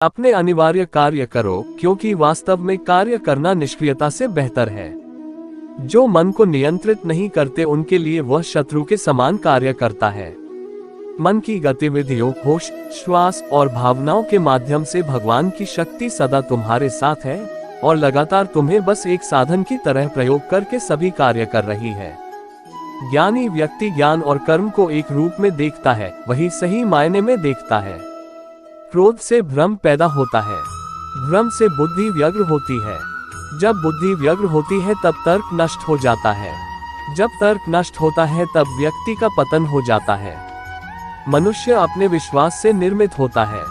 अपने अनिवार्य कार्य करो, क्योंकि वास्तव में कार्य करना निष्क्रियता से बेहतर है। जो मन को नियंत्रित नहीं करते उनके लिए वह शत्रु के समान कार्य करता है। मन की गतिविधियों, होश, श्वास और भावनाओं के माध्यम से भगवान की शक्ति सदा तुम्हारे साथ है और लगातार तुम्हें बस एक साधन की तरह प्रयोग करके सभी कार्य कर रही है। ज्ञानी व्यक्ति ज्ञान और कर्म को एक रूप में देखता है, वही सही मायने में देखता है। क्रोध से भ्रम पैदा होता है, भ्रम से बुद्धि व्यग्र होती है। जब बुद्धि व्यग्र होती है तब तर्क नष्ट हो जाता है, जब तर्क नष्ट होता है तब व्यक्ति का पतन हो जाता है। मनुष्य अपने विश्वास से निर्मित होता है,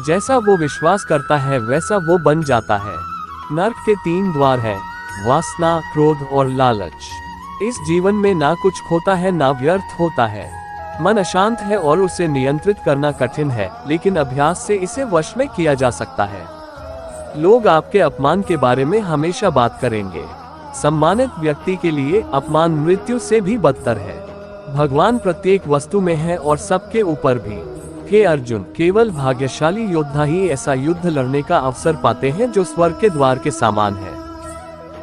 जैसा वो विश्वास करता है वैसा वो बन जाता है। नर्क के 3 द्वार हैं, वासना, क्रोध और लालच। इस जीवन में ना कुछ खोता है ना व्यर्थ होता है। मन अशांत है और उसे नियंत्रित करना कठिन है, लेकिन अभ्यास से इसे वश में किया जा सकता है। लोग आपके अपमान के बारे में हमेशा बात करेंगे। सम्मानित व्यक्ति के लिए अपमान मृत्यु से भी बदतर है। भगवान प्रत्येक वस्तु में है और सबके ऊपर भी। हे अर्जुन, केवल भाग्यशाली योद्धा ही ऐसा युद्ध लड़ने का अवसर पाते हैं जो स्वर्ग के द्वार के समान है।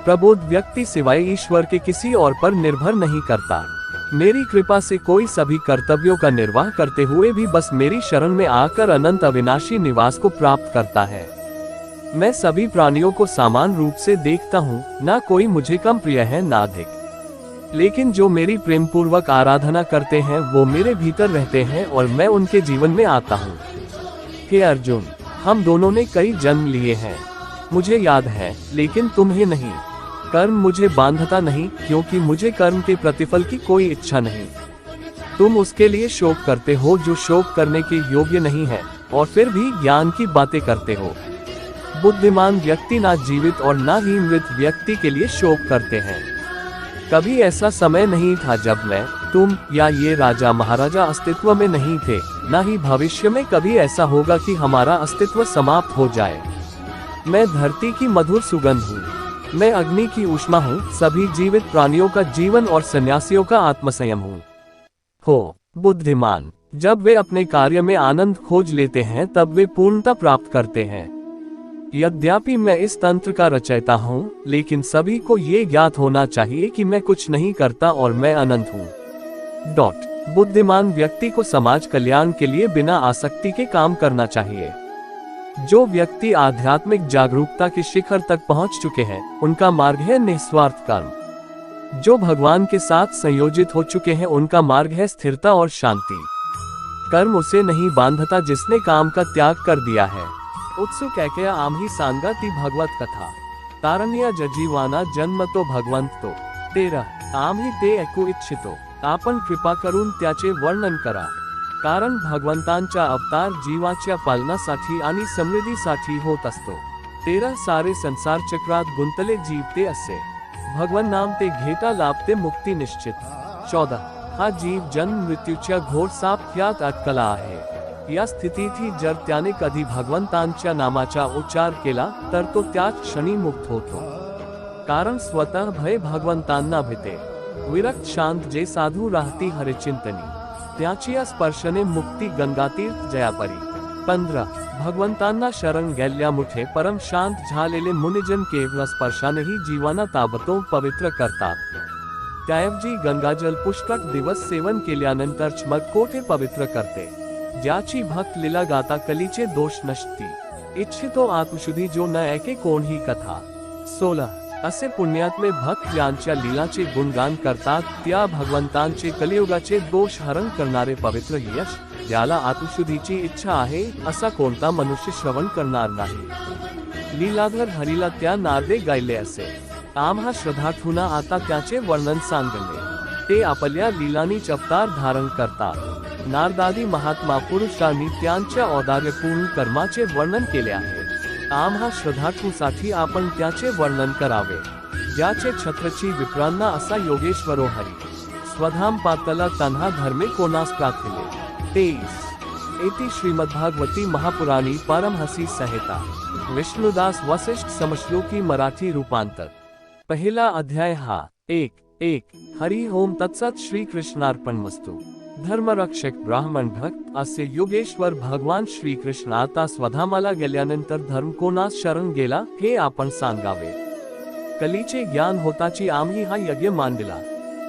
प्रबोध व्यक्ति सिवाय ईश्वर के किसी और पर निर्भर नहीं करता। मेरी कृपा से कोई सभी कर्तव्यों का निर्वाह करते हुए भी बस मेरी शरण में आकर अनंत अविनाशी निवास को प्राप्त करता है। मैं सभी प्राणियों को समान रूप से देखता हूँ, ना कोई मुझे कम प्रिय है ना अधिक। लेकिन जो मेरी प्रेम पूर्वक आराधना करते हैं वो मेरे भीतर रहते हैं और मैं उनके जीवन में आता हूँ। हे अर्जुन, हम दोनों ने कई जन्म लिए हैं, मुझे याद है, लेकिन तुम्हें नहीं। कर्म मुझे बांधता नहीं, क्योंकि मुझे कर्म के प्रतिफल की कोई इच्छा नहीं। तुम उसके लिए शोक करते हो जो शोक करने के योग्य नहीं है, और फिर भी ज्ञान की बातें करते हो। बुद्धिमान व्यक्ति ना जीवित और ना ही मृत व्यक्ति के लिए शोक करते हैं। कभी ऐसा समय नहीं था जब मैं, तुम या ये राजा महाराजा अस्तित्व में नहीं थे, ना ही भविष्य में कभी ऐसा होगा कि हमारा अस्तित्व समाप्त हो जाए। मैं धरती की मधुर सुगंध हूँ, मैं अग्नि की ऊष्मा हूँ, सभी जीवित प्राणियों का जीवन और सन्यासियों का आत्मसंयम हूँ। हो बुद्धिमान, जब वे अपने कार्य में आनंद खोज लेते हैं तब वे पूर्णता प्राप्त करते हैं। यद्यपि मैं इस तंत्र का रचयिता हूँ, लेकिन सभी को ये ज्ञात होना चाहिए कि मैं कुछ नहीं करता और मैं अनंत हूँ। बुद्धिमान व्यक्ति को समाज कल्याण के लिए बिना आसक्ति के काम करना चाहिए। जो व्यक्ति आध्यात्मिक जागरूकता के शिखर तक पहुंच चुके हैं, उनका मार्ग है निस्वार्थ कर्म। जो भगवान के साथ संयोजित हो चुके हैं, उनका मार्ग है स्थिरता और शांति। कर्म उसे नहीं बांधता जिसने काम का त्याग कर दिया है। उत्सुक ऐकया आम्ही सांगती भगवत कथा, तारण्य जजीवाना जन्म तो भगवंत तो 13 आम्ही ते ऐकू इच्छितो, आपण कृपा करून त्याचे वर्णन करा। कारण भगवंतांचा अवतार जीवाच्या पालनासाठी आणि समृद्धीसाठी होत असतो। 13 सारे संसार चक्रात गुंतले जीवते असे, भगवन नाम ते घेता लाभते मुक्ती निश्चित। 14 हा जीव जन्म मृत्यूच्या घोर सापख्यात अटकला आहे। या स्थितीत जर त्याने कधी भगवंतांच्या नामाचा उच्चार केला तर तो त्याच क्षणी मुक्त होतो। कारण स्वतः भय भगवंतांना भीते। विरक्त शांत जे साधू राहती हरिचिंतनी, त्याची स्पर्शने मुक्ती गंगातीर्थ जयापरी। 15 भगवंतांना शरण गेल्यामुळे परम शांत झालेले मुनिजन केवळ स्पर्शानेही जीवांना ताबडतोब पवित्र करतात। त्याऐवजी गंगाजल पुष्कळ दिवस सेवन केल्यानंतर मग कोठे पवित्र करते। ज्याची भक्त लीला गाता कलीचे दोष नसती। इच्छितो आत्मशुद्धी जो न ऐके कोणही कथा। 16 असे पुण्यात्मे भक्त ज्यांच्या लीलाचे गुणगान करतात, त्या भगवंतांचे कलियुगाचे दोष हरण करणारे पवित्र यश, ज्याला आत्मशुद्धीची इच्छा आहे असा कोणता मनुष्य श्रवण करणार नाही। लीलाधर हरीला त्या नारदे गायले असे, आम्हा श्रद्धार्थूंना आता त्याचे वर्णन सांगले। ते आपल्या लीलानीच अवतार धारण करतात। नारदादी महात्मा पुरुषांनी त्यांच्या औदार्यपूर्ण कर्माचे वर्णन केले आहे। आम्हा श्रद्धार्थूंसाठी आपण त्याचे वर्णन करावे, ज्याचे छत्रची विप्रांना असा योगेश्वरो हरी, स्वधाम पातला तन्हा धर्मे कोणास प्राप्तिले। 23 इति श्रीमद्भागवती महापुराणी पारमहंसी संहिता, विष्णुदास वशिष्ठ समश्लोकी मराठी रूपांतर। पहला अध्याय हा 1 हरि ओम तत्सत। श्री कृष्णार्पणमस्तु। धर्मरक्षक ब्राह्मण भक्त असे योगेश्वर भगवान श्रीकृष्ण आता स्वधामाला गेल्यानंतर धर्म कोणास शरण गेला हे आपण सांगावे. कलीचे ज्ञान होताची आम्ही हा यज्ञ मांडला.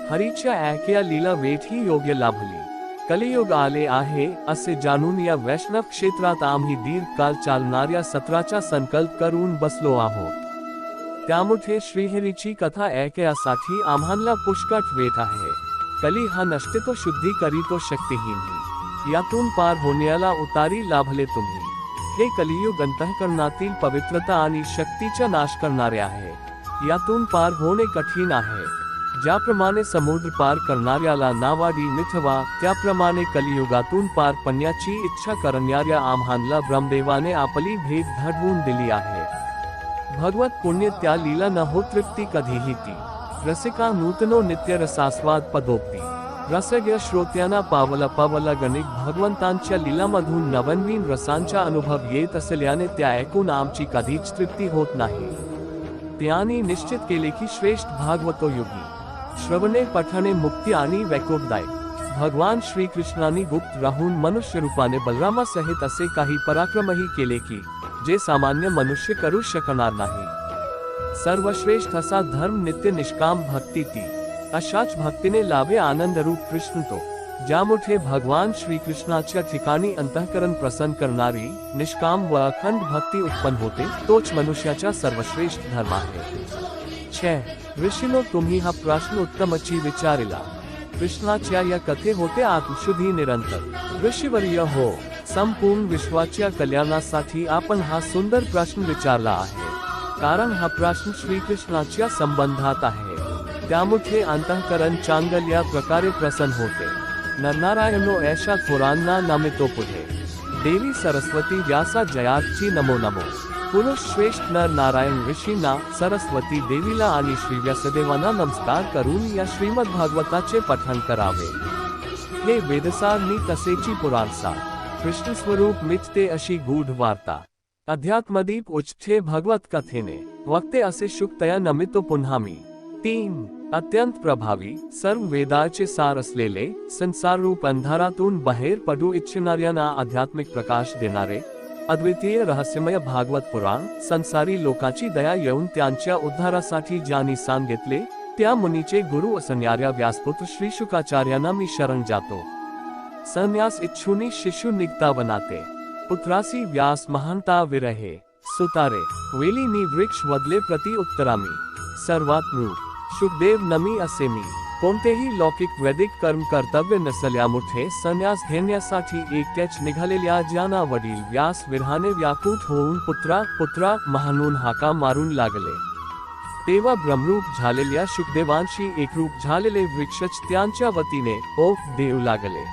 हरीच्या ऐक्या लीला वेठ ही योग्य लाभली. कलियुग आले आहे असे जाणून या वैष्णव क्षेत्रात आम्ही दीर्घकाल चालणाऱ्या सत्राचा संकल्प करून बसलो आहोत. त्यामुळे श्रीहरीची कथा ऐकण्यासाठी आम्हाला पुष्कळ वेठ आहे. कली हा नष्टे तो शुद्धी करीतो शक्तिहीन. यातून पार होण्याला उतारी लाभले तुम्ही. हे कलियुग अंतःकरणातील पवित्रता आणि शक्तीचा नाश करणारे आहे. यातून पार होणे कठीण आहे. ज्याप्रमाणे समुद्र पार करणाऱ्याला नावाडी मिठवा त्याप्रमाणे कलियुगातून पार पडण्याची इच्छा करणाऱ्या आम्हाला ब्रह्मदेवाने आपली भेट घडवून दिली आहे. भगवत पुण्य त्या लीला न हो तृप्ती कधीही ती. रसिका नूतनो नित्य रसास्वाद पदोक्ती. रसज्ञ श्रोत्यांना पावला पावला गणिक भगवंतांच्या लीलामधून नवनवीन रसांचा अनुभव येत असल्याने त्या ऐकून आमची कधीच तृप्ती होत नाही. त्यांनी निश्चित केले की श्रेष्ठ भागवतो योगी श्रवणे पठणे मुक्ती आणि वैकुंठदायक. भगवान श्रीकृष्णांनी गुप्त राहून मनुष्य रूपाने बलरामासहित असे काही पराक्रमही केले की जे सामान्य मनुष्य करू शकणार नाही. सर्वश्रेष्ठ असा धर्म नित्य निष्काम भक्ती ती. अशाच भक्तीने लाभे आनंद रूप कृष्ण तो. ज्यामुळे भगवान श्रीकृष्णाच्या ठिकाणी अंतःकरण प्रसन्न करणारी निष्काम व अखंड भक्ती उत्पन्न होते तोच मनुष्याचा सर्वश्रेष्ठ धर्म आहे. 6. ऋषीनो तुम्ही हा प्रश्न उत्तमची विचारिला. कृष्णाच्या या कथे होते आत्मशुद्धी निरंतर. ऋषीवर्य हो, संपूर्ण विश्वाच्या कल्याणासाठी आपण हा सुंदर प्रश्न विचारला आहे. कारण हा प्रश्न श्रीकृष्णाच्या संबंधात आहे. त्यामुळे अंतःकरण चांगल्या प्रकारे प्रसन्न होते. नरनारायणो ऐशा थोरांना नमितो पुढे. देवी सरस्वती व्यासा जयाची नमो नमो. पुरुष श्रेष्ठ नर नारायण ऋषींना, सरस्वती देवीला आणि श्री व्यासदेवांना नमस्कार करून या श्रीमद भागवताचे पठण करावे. हे वेदसारनी तसेची पुराणसार. कृष्ण स्वरूप मिटते अशी गूढ वार्ता. अध्यात्मदीप उच्चे भगवत कथेने वक्ते असे शुक्तया नमितो पुन्हा मी. 3. अत्यंत प्रभावी सर्व वेदाचे सार असलेले संसार रूप अंधारातून बाहेर पडू इच्छिणाऱ्यांना आध्यात्मिक प्रकाश देणारे अद्वितीय रहस्यमय भागवत पुराण संसारी लोकांची दया येऊन त्यांच्या उद्धारासाठी ज्यांनी सांगितले त्या मुनीचे गुरु असणाऱ्या व्यासपुत्र श्री शुकाचार्यांना मी शरण जातो. संन्यास इच्छुनी शिशु निघता बनाते. पुत्रासी व्यास महानता विरहे. सुतारे वेलीनी वृक्ष वदले प्रति उत्तरामी. सर्वात रूप शुकदेव नमी असे मी. कोणतेही लौकिक वैदिक कर्म कर्तव्य नसल्यामुळे संन्यास घेण्यासाठी एकट्याच निघालेल्या ज्यांना वडील व्यास विरहाने व्याकुळ होऊन पुत्रा पुत्रा म्हणून हाका मारून लागले तेव्हा ब्रह्मरूप झालेल्या शुकदेवांशी एकरूप झालेले वृक्षच त्यांच्या वतीने ओफ देऊ लागले.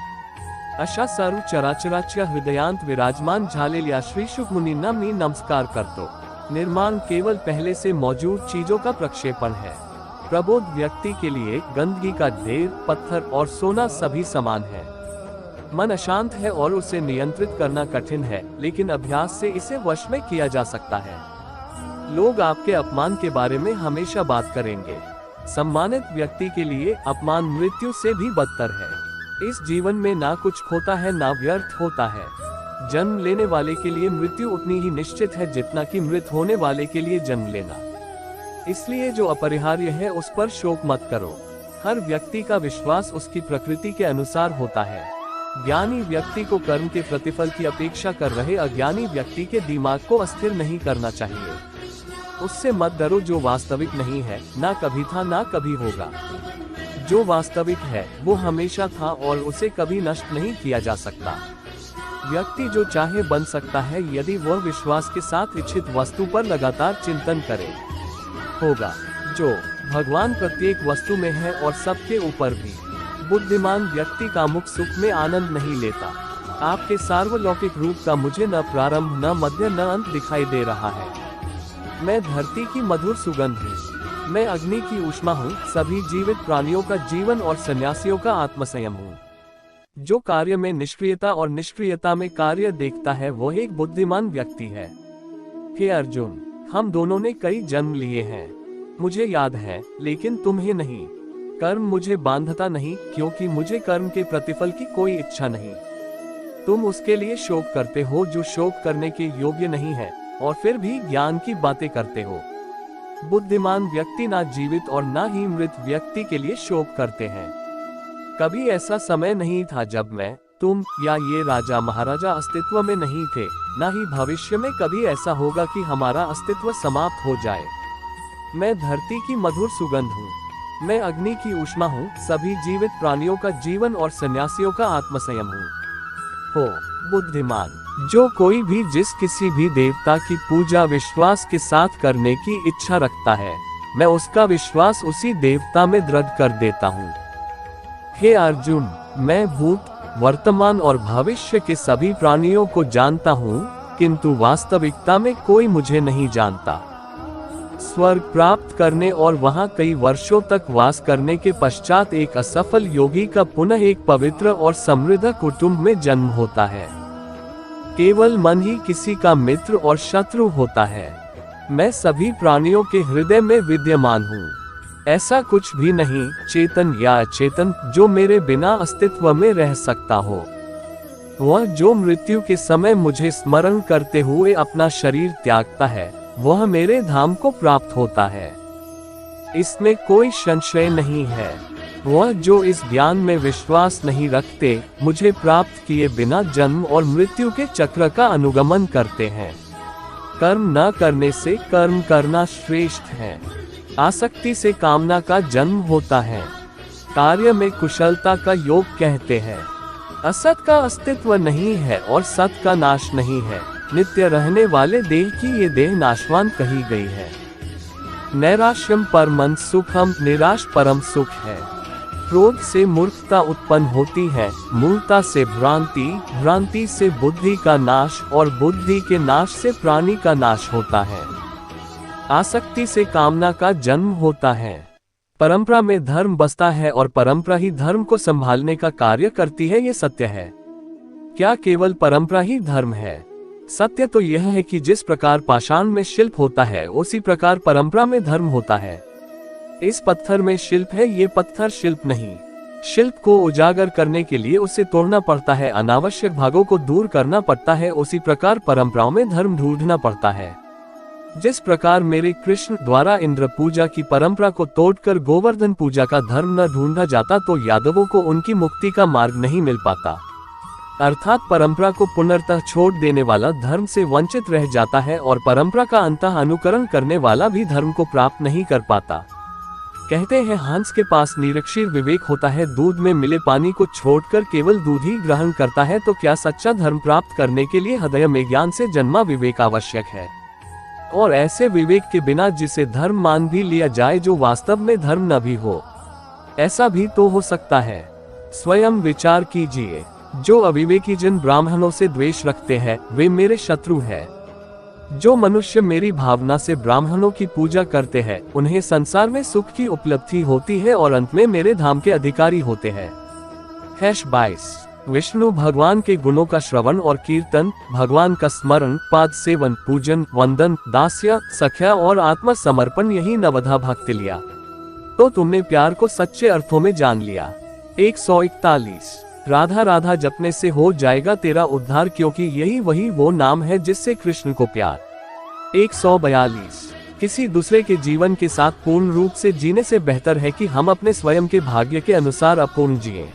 अशा सर्व चराचराच्या हृदयांत विराजमान झालेल्या श्री शुक मुनींना मी नमस्कार करतो. निर्माण केवल पहले से मौजूद चीजों का प्रक्षेपण है. प्रबोध व्यक्ति के लिए गंदगी का ढेर, पत्थर और सोना सभी समान है. मन अशांत है और उसे नियंत्रित करना कठिन है, लेकिन अभ्यास से इसे वश में किया जा सकता है. लोग आपके अपमान के बारे में हमेशा बात करेंगे. सम्मानित व्यक्ति के लिए अपमान मृत्यु से भी बदतर है. इस जीवन में ना कुछ खोता है ना व्यर्थ होता है. जन्म लेने वाले के लिए मृत्यु उतनी ही निश्चित है जितना कि मृत होने वाले के लिए जन्म लेना. इसलिए जो अपरिहार्य है उस पर शोक मत करो. हर व्यक्ति का विश्वास उसकी प्रकृति के अनुसार होता है. ज्ञानी व्यक्ति को कर्म के प्रतिफल की अपेक्षा कर रहे अज्ञानी व्यक्ति के दिमाग को अस्थिर नहीं करना चाहिए. उससे मत डरो जो वास्तविक नहीं है, ना कभी था ना कभी होगा. जो वास्तविक है वो हमेशा था और उसे कभी नष्ट नहीं किया जा सकता. व्यक्ति जो चाहे बन सकता है यदि वह विश्वास के साथ इच्छित वस्तु पर लगातार चिंतन करे. होगा जो भगवान प्रत्येक वस्तु में है और सबके ऊपर भी. बुद्धिमान व्यक्ति का मुख सुख में आनंद नहीं लेता. आपके सार्वलौकिक रूप का मुझे न प्रारंभ न मध्य न अंत दिखाई दे रहा है. मैं धरती की मधुर सुगंध हूँ. मैं अग्नि की ऊष्मा हूँ. सभी जीवित प्राणियों का जीवन और सन्यासियों का आत्मसंयम हूँ. जो कार्य में निष्क्रियता और निष्क्रियता में कार्य देखता है वो एक बुद्धिमान व्यक्ति है. हे अर्जुन, हम दोनों ने कई जन्म लिए हैं. मुझे याद है लेकिन तुम्हें नहीं. कर्म मुझे बांधता नहीं, क्योंकि मुझे कर्म के प्रतिफल की कोई इच्छा नहीं। तुम उसके लिए शोक करते हो जो शोक करने के योग्य नहीं है, और फिर भी ज्ञान की बातें करते हो। बुद्धिमान व्यक्ति ना जीवित और ना ही मृत व्यक्ति के लिए शोक करते हैं। कभी ऐसा समय नहीं था जब मैं, तुम या ये राजा महाराजा अस्तित्व में नहीं थे, ना ही भविष्य में कभी ऐसा होगा कि हमारा अस्तित्व समाप्त हो जाए। मैं धरती की मधुर सुगंध हूँ, मैं अग्नि की ऊष्मा हूँ, सभी जीवित प्राणियों का जीवन और सन्यासियों का आत्मसंयम हूँ। हो बुद्धिमान, जो कोई भी जिस किसी भी देवता की पूजा विश्वास के साथ करने की इच्छा रखता है, मैं उसका विश्वास उसी देवता में दृढ़ कर देता हूँ। हे अर्जुन, मैं भूत, वर्तमान और भविष्य के सभी प्राणियों को जानता हूँ, किंतु वास्तविकता में कोई मुझे नहीं जानता। स्वर्ग प्राप्त करने और वहां कई वर्षों तक वास करने के पश्चात एक असफल योगी का पुनः एक पवित्र और समृद्ध कुटुंब में जन्म होता है। केवल मन ही किसी का मित्र और शत्रु होता है। मैं सभी प्राणियों के हृदय में विद्यमान हूँ। ऐसा कुछ भी नहीं, चेतन या अचेतन, जो मेरे बिना अस्तित्व में रह सकता हो। वह जो मृत्यु के समय मुझे स्मरण करते हुए अपना शरीर त्यागता है, वह मेरे धाम को प्राप्त होता है। इसमें कोई संशय नहीं है। वह जो इस ज्ञान में विश्वास नहीं रखते, मुझे प्राप्त किए बिना जन्म और मृत्यु के चक्र का अनुगमन करते हैं। कर्म न करने से कर्म करना श्रेष्ठ है। आसक्ति से कामना का जन्म होता है। कार्य में कुशलता का योग कहते हैं। असत का अस्तित्व नहीं है और सत का नाश नहीं है। नित्य रहने वाले देह की ये देह नाशवान कही गई है। नैराश्यम परमं सुखम, निराश परम सुख है। क्रोध से मूर्खता उत्पन्न होती है, मूर्खता से भ्रांति, भ्रांति से बुद्धि का नाश और बुद्धि के नाश से प्राणी का नाश होता है। आसक्ति से कामना का जन्म होता है। परंपरा में धर्म बसता है और परंपरा ही धर्म को संभालने का कार्य करती है, ये सत्य है। क्या केवल परंपरा ही धर्म है? सत्य तो यह है कि जिस प्रकार पाषाण में शिल्प होता है, उसी प्रकार परंपरा में धर्म होता है। इस पत्थर में शिल्प है, ये पत्थर शिल्प नहीं। शिल्प को उजागर करने के लिए उसे तोड़ना पड़ता है, अनावश्यक भागों को दूर करना पड़ता है। उसी प्रकार परंपराओं में धर्म ढूंढना पड़ता है। जिस प्रकार मेरे कृष्ण द्वारा इंद्र पूजा की परंपरा को तोड़कर गोवर्धन पूजा का धर्म न ढूंढा जाता, तो यादवों को उनकी मुक्ति का मार्ग नहीं मिल पाता। अर्थात परंपरा को पुनर्तः छोड़ देने वाला धर्म से वंचित रह जाता है और परंपरा का अंतः अनुकरण करने वाला भी धर्म को प्राप्त नहीं कर पाता। कहते हैं हंस के पास निरक्षीर विवेक होता है, दूध में मिले पानी को छोड़कर केवल दूध ही ग्रहण करता है। तो क्या सच्चा धर्म प्राप्त करने के लिए हृदय में ज्ञान से जन्मा विवेक आवश्यक है? और ऐसे विवेक के बिना जिसे धर्म मान भी लिया जाए, जो वास्तव में धर्म न भी हो, ऐसा भी तो हो सकता है। स्वयं विचार कीजिए। जो अविवेकी जन ब्राह्मणों से द्वेष रखते हैं, वे मेरे शत्रु हैं। जो मनुष्य मेरी भावना से ब्राह्मणों की पूजा करते हैं, उन्हें संसार में सुख की उपलब्धि होती है और अंत में मेरे धाम के अधिकारी होते हैं। 22 विष्णु भगवान के गुणों का श्रवण और कीर्तन, भगवान का स्मरण, पाद सेवन, पूजन, वंदन, दास्य, सख्या और आत्मसमर्पण, यही नवधा भक्ति लिया तो तुमने प्यार को सच्चे अर्थों में जान लिया। 141 राधा राधा जपने से हो जाएगा तेरा उद्धार, क्योंकि यही वही वो नाम है जिससे कृष्ण को प्यार। 142 किसी दूसरे के जीवन के साथ पूर्ण रूप से जीने से बेहतर है कि हम अपने स्वयं के भाग्य के अनुसार अपूर्ण जिए।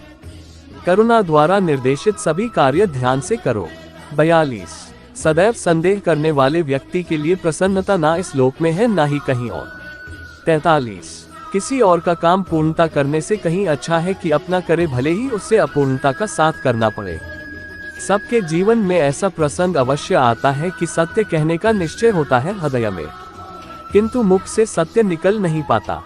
करुणा द्वारा निर्देशित सभी कार्य ध्यान से करो। 42 सदैव संदेह करने वाले व्यक्ति के लिए प्रसन्नता ना इस लोक में है, ना ही कहीं और। 43 किसी और का काम पूर्णता करने से कहीं अच्छा है कि अपना करे, भले ही उससे अपूर्णता का साथ करना पड़े। सबके जीवन में ऐसा प्रसंग अवश्य आता है कि सत्य कहने का निश्चय होता है हृदय में, किंतु मुख से सत्य निकल नहीं पाता।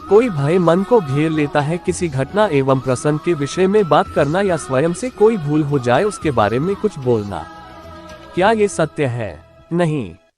कोई भय मन को घेर लेता है, किसी घटना एवं प्रसंग के विषय में बात करना या स्वयं से कोई भूल हो जाए उसके बारे में कुछ बोलना। क्या ये सत्य है? नहीं।